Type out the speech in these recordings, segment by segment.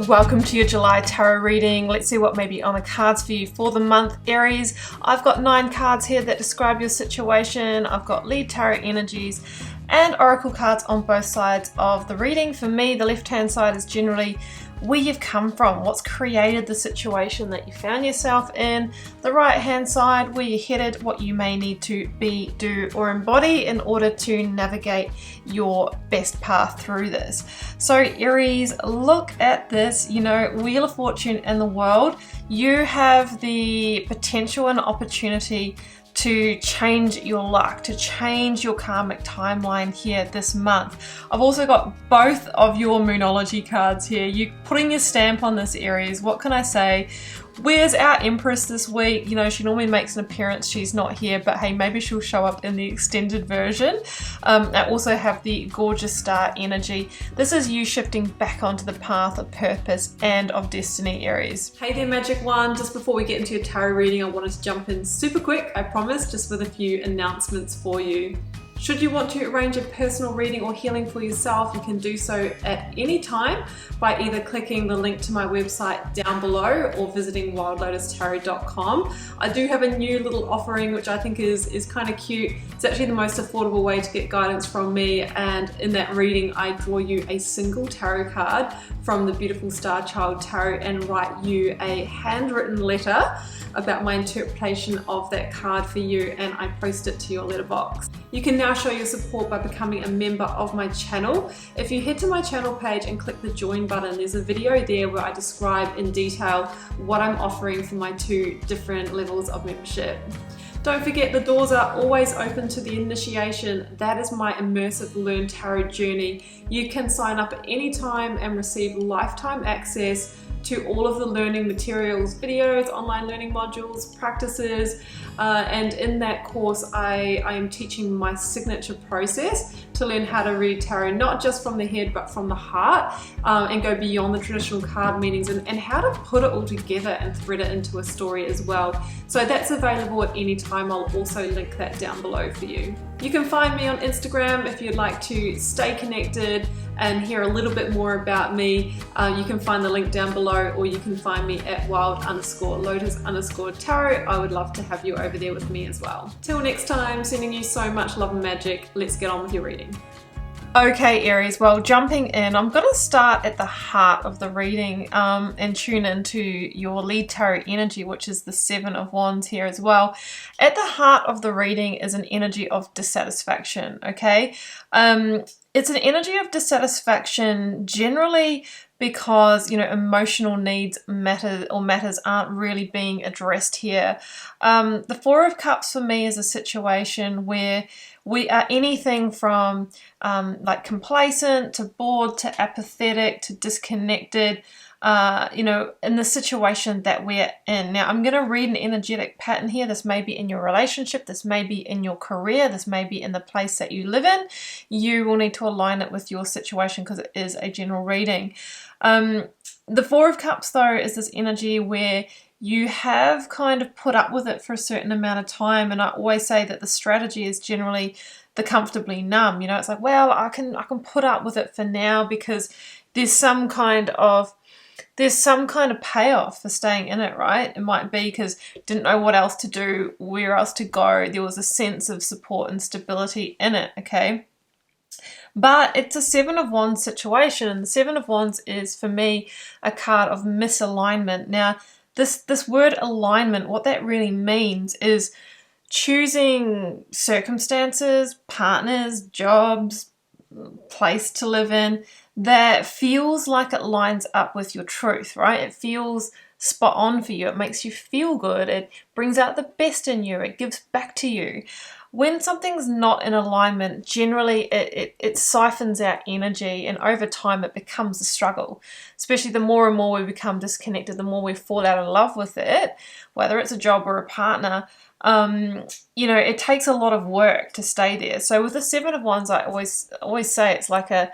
Welcome to your July tarot reading. Let's see what may be on the cards for you for the month, Aries. I've got 9 cards here that describe your situation. I've got lead tarot energies and oracle cards on both sides of the reading. For me, the left-hand side is generally where you've come from, what's created the situation that you found yourself in. The right-hand side, where you're headed, what you may need to be, do, or embody in order to navigate your best path through this. So Aries, look at this, Wheel of Fortune in the world. You have the potential and opportunity to change your luck, to change your karmic timeline here this month. I've also got both of your Moonology cards here. You putting your stamp on this, Aries. What can I say? Where's our Empress this week? She normally makes an appearance. She's not here, but hey, maybe she'll show up in the extended version. I also have the gorgeous star energy. This is you shifting back onto the path of purpose and of destiny, Aries. Hey there, Magic One. Just before we get into your tarot reading, I wanted to jump in super quick, I promise, just with a few announcements for you. Should you want to arrange a personal reading or healing for yourself, you can do so at any time by either clicking the link to my website down below or visiting wildlotustarot.com. I do have a new little offering which I think is kind of cute. It's actually the most affordable way to get guidance from me, and in that reading I draw you a single tarot card from the beautiful Star Child Tarot and write you a handwritten letter about my interpretation of that card for you, and I post it to your letterbox. You can now show your support by becoming a member of my channel. If you head to my channel page and click the join button, there's a video there where I describe in detail what I'm offering for my 2 different levels of membership. Don't forget, the doors are always open to the initiation. That is my immersive Learn Tarot journey. You can sign up at any time and receive lifetime access to all of the learning materials, videos, online learning modules, practices, and in that course I am teaching my signature process to learn how to read tarot, not just from the head but from the heart, and go beyond the traditional card meanings, and how to put it all together and thread it into a story as well. So that's available at any time. I'll also link that down below for you. You can find me on Instagram if you'd like to stay connected and hear a little bit more about me. You can find the link down below, or you can find me at wild_lotus_tarot. I would love to have you over there with me as well. Till next time, sending you so much love and magic. Let's get on with your reading. Okay, Aries, well, jumping in, I'm going to start at the heart of the reading and tune into your lead tarot energy, which is the 7 of Wands here as well. At the heart of the reading is an energy of dissatisfaction, okay? It's an energy of dissatisfaction generally because, emotional needs matters aren't really being addressed here. The 4 of Cups for me is a situation where we are anything from like complacent to bored to apathetic to disconnected, in the situation that we're in. Now, I'm going to read an energetic pattern here. This may be in your relationship, this may be in your career, this may be in the place that you live in. You will need to align it with your situation because it is a general reading. The 4 of Cups, though, is this energy where you have kind of put up with it for a certain amount of time, and I always say that the strategy is generally the comfortably numb. It's like, well, I can put up with it for now because there's some kind of payoff for staying in it, right? It might be because didn't know what else to do, where else to go. There was a sense of support and stability in it, okay? But it's a 7 of Wands situation, and the 7 of Wands is, for me, a card of misalignment. Now, this word alignment, what that really means is choosing circumstances, partners, jobs, place to live in that feels like it lines up with your truth, right? It feels spot on for you. It makes you feel good. It brings out the best in you. It gives back to you. When something's not in alignment, generally it siphons out energy, and over time it becomes a struggle. Especially the more and more we become disconnected, the more we fall out of love with it, whether it's a job or a partner. It takes a lot of work to stay there. So with the 7 of Wands, I always say it's like a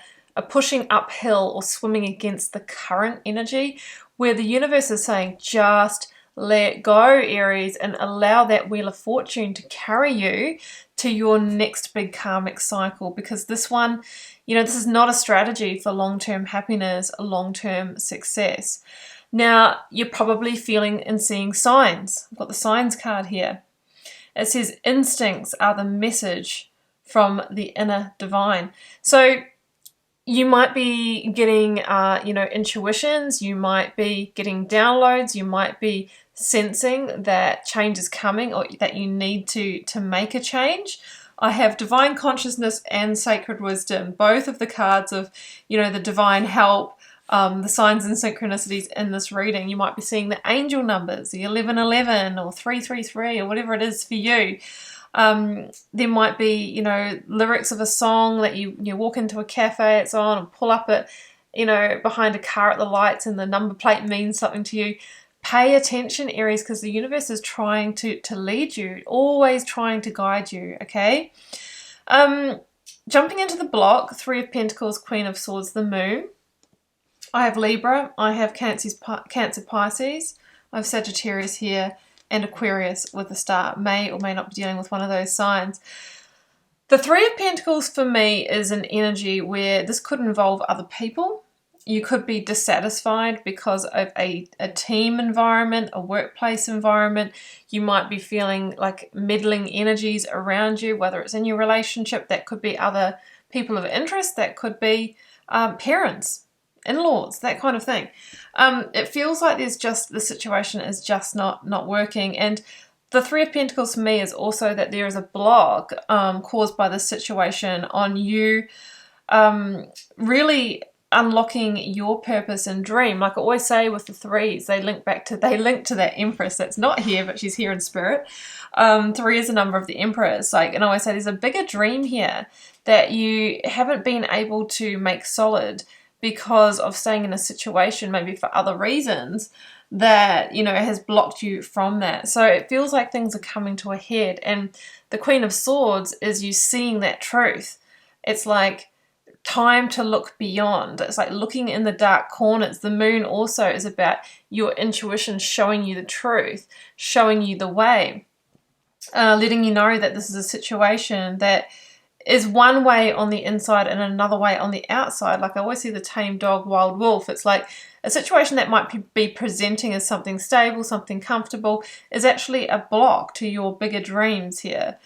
pushing uphill or swimming against the current energy, where the universe is saying, just let go, Aries, and allow that Wheel of Fortune to carry you to your next big karmic cycle, because this one, you know, this is not a strategy for long-term happiness, long-term success. Now, you're probably feeling and seeing signs. I've got the signs card here. It says instincts are the message from the inner divine. So you might be getting, intuitions, you might be getting downloads, you might be sensing that change is coming or that you need to make a change. I have divine consciousness and sacred wisdom, both of the cards of, the divine help, the signs and synchronicities in this reading. You might be seeing the angel numbers, the 1111 or 333 or whatever it is for you. There might be, lyrics of a song that you walk into a cafe, it's on, and pull up it, behind a car at the lights and the number plate means something to you. Pay attention, Aries, because the universe is trying to lead you, always trying to guide you, okay? Jumping into the block, Three of Pentacles, Queen of Swords, the Moon. I have Libra, I have Cancer, Pisces, I have Sagittarius here, and Aquarius with a star. May or may not be dealing with one of those signs. The Three of Pentacles for me is an energy where this could involve other people. You could be dissatisfied because of a team environment, a workplace environment. You might be feeling like meddling energies around you, whether it's in your relationship. That could be other people of interest. That could be parents, in-laws, that kind of thing. It feels like the situation is just not working. And the Three of Pentacles for me is also that there is a block caused by this situation on you really unlocking your purpose and dream. Like I always say with the threes, they link to that Empress that's not here, but she's here in spirit. 3 is a number of the Empress. And I always say there's a bigger dream here that you haven't been able to make solid because of staying in a situation, maybe for other reasons, that, has blocked you from that. So it feels like things are coming to a head. And the Queen of Swords is you seeing that truth. It's like time to look beyond. It's like looking in the dark corners. The moon also is about your intuition showing you the truth, showing you the way, letting you know that this is a situation that is one way on the inside and another way on the outside. Like I always see the tame dog, wild wolf. It's like a situation that might be presenting as something stable, something comfortable, is actually a block to your bigger dreams here.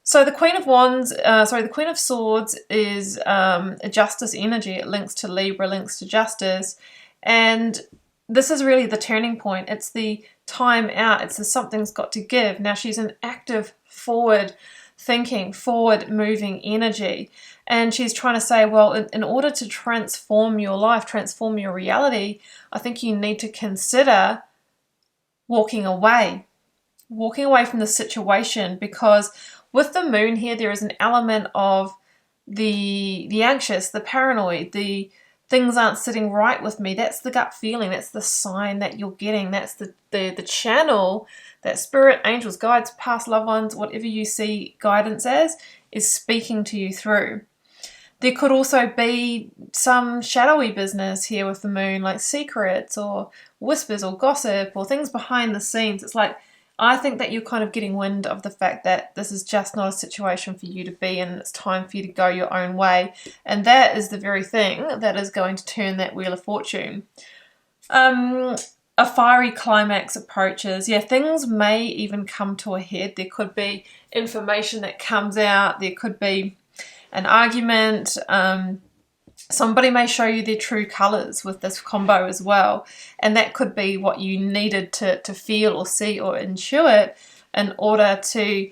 So the Queen of Swords is a justice energy. It links to Libra, links to justice. And this is really the turning point. It's the time out. It's the something's got to give. Now she's an active, forward thinking, forward moving energy. And she's trying to say, well, in order to transform your life, transform your reality, I think you need to consider walking away from the situation, because with the moon here, there is an element of the anxious, the paranoid, the things aren't sitting right with me. That's the gut feeling. That's the sign that you're getting. That's the channel that spirit, angels, guides, past loved ones, whatever you see guidance as, is speaking to you through. There could also be some shadowy business here with the moon, like secrets or whispers or gossip or things behind the scenes. It's like, I think that you're kind of getting wind of the fact that this is just not a situation for you to be in. It's time for you to go your own way. And that is the very thing that is going to turn that Wheel of Fortune. A fiery climax approaches. Yeah, things may even come to a head. There could be information that comes out. There could be an argument. Somebody may show you their true colours with this combo as well. And that could be what you needed to feel or see or intuit in order to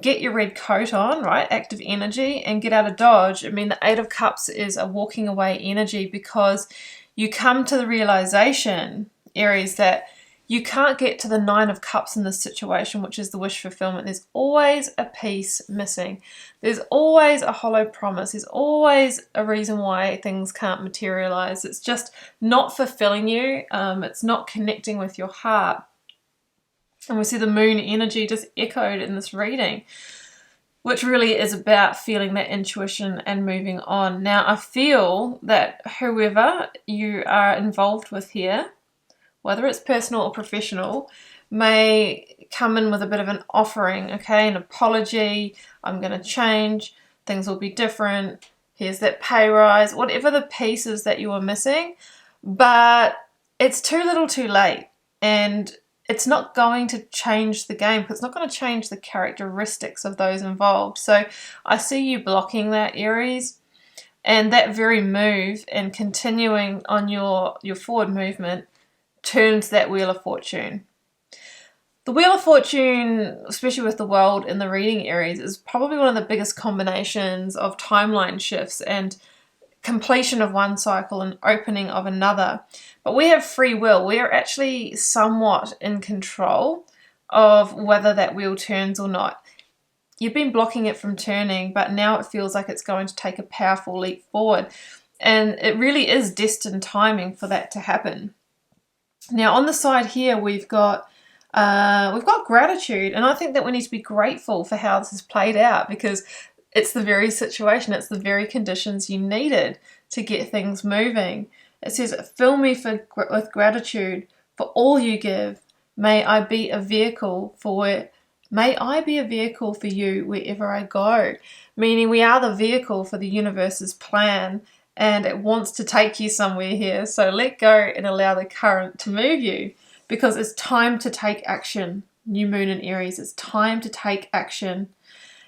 get your red coat on, right? Active energy, and get out of dodge. I mean, the Eight of Cups is a walking away energy, because you come to the realization, Aries, that you can't get to the Nine of Cups in this situation, which is the wish fulfillment. There's always a piece missing. There's always a hollow promise. There's always a reason why things can't materialize. It's just not fulfilling you. It's not connecting with your heart. And we see the moon energy just echoed in this reading, which really is about feeling that intuition and moving on. Now, I feel that whoever you are involved with here, whether it's personal or professional, may come in with a bit of an offering, okay, an apology. I'm going to change, things will be different, here's that pay rise, whatever the pieces that you are missing, but it's too little too late, and it's not going to change the game, because it's not going to change the characteristics of those involved. So I see you blocking that, Aries, and that very move and continuing on your forward movement turns that Wheel of Fortune. The Wheel of Fortune, especially with the world in the reading, Aries, is probably one of the biggest combinations of timeline shifts and completion of one cycle and opening of another. But we have free will. We are actually somewhat in control of whether that wheel turns or not. You've been blocking it from turning, but now it feels like it's going to take a powerful leap forward. And it really is destined timing for that to happen. Now on the side here, we've got gratitude, and I think that we need to be grateful for how this has played out, because it's the very situation, it's the very conditions you needed to get things moving. It says, fill me with gratitude for all you give. May I be a vehicle for you wherever I go. Meaning we are the vehicle for the universe's plan, and it wants to take you somewhere here. So let go and allow the current to move you, because it's time to take action. New moon in Aries, it's time to take action.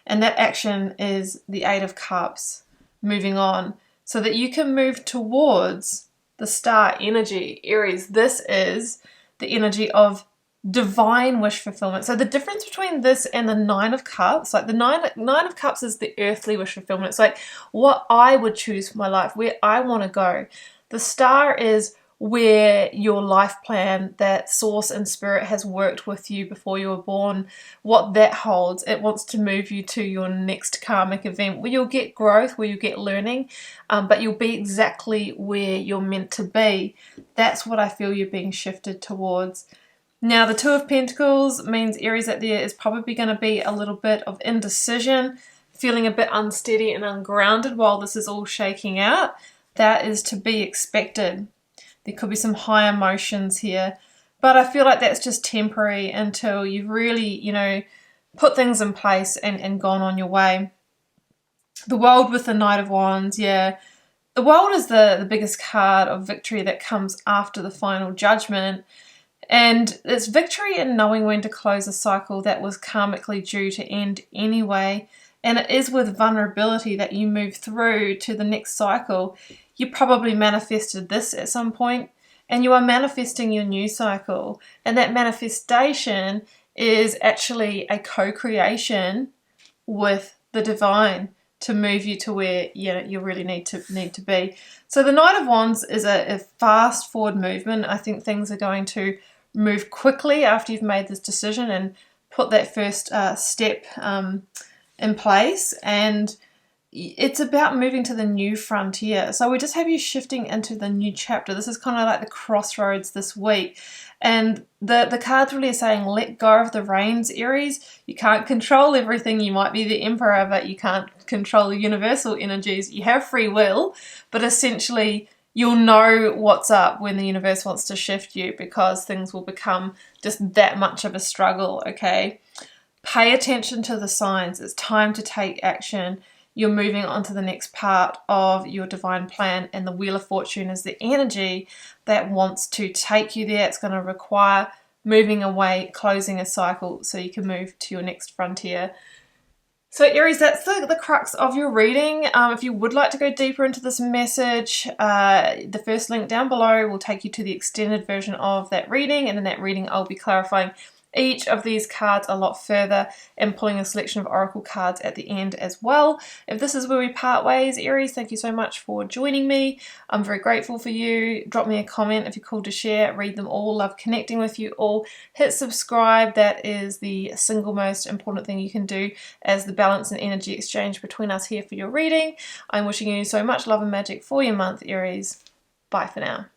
And that action is the Eight of Cups, moving on, so that you can move towards the star energy. Aries, this is the energy of divine wish fulfillment. So the difference between this and the Nine of Cups, like the nine of Cups is the earthly wish fulfillment. It's like what I would choose for my life, where I want to go. The star is where your life plan, that source and spirit has worked with you before you were born, what that holds. It wants to move you to your next karmic event where you'll get growth, where you get learning, but you'll be exactly where you're meant to be. That's what I feel you're being shifted towards. Now the Two of Pentacles means, Aries, that there is probably going to be a little bit of indecision, feeling a bit unsteady and ungrounded while this is all shaking out. That is to be expected. There could be some high emotions here, but I feel like that's just temporary until you've really, put things in place and gone on your way. The World with the Knight of Wands, yeah. The World is the biggest card of victory that comes after the final judgment. And it's victory in knowing when to close a cycle that was karmically due to end anyway. And it is with vulnerability that you move through to the next cycle. You probably manifested this at some point, and you are manifesting your new cycle. And that manifestation is actually a co-creation with the divine to move you to where you really need to be. So the Knight of Wands is a fast forward movement. I think things are going to move quickly after you've made this decision and put that first step in place, and it's about moving to the new frontier. So we just have you shifting into the new chapter. This is kind of like the crossroads this week, and the cards really are saying let go of the reins, Aries. You can't control everything. You might be the emperor, but you can't control the universal energies. You have free will, but essentially you'll know what's up when the universe wants to shift you, because things will become just that much of a struggle, okay? Pay attention to the signs. It's time to take action. You're moving on to the next part of your divine plan, and the Wheel of Fortune is the energy that wants to take you there. It's going to require moving away, closing a cycle so you can move to your next frontier. So Aries, that's the crux of your reading. If you would like to go deeper into this message, the first link down below will take you to the extended version of that reading, and in that reading I'll be clarifying each of these cards a lot further and pulling a selection of oracle cards at the end as well. If this is where we part ways, Aries, thank you so much for joining me. I'm very grateful for you. Drop me a comment if you're called to share. Read them all. Love connecting with you all. Hit subscribe. That is the single most important thing you can do as the balance and energy exchange between us here for your reading. I'm wishing you so much love and magic for your month, Aries. Bye for now.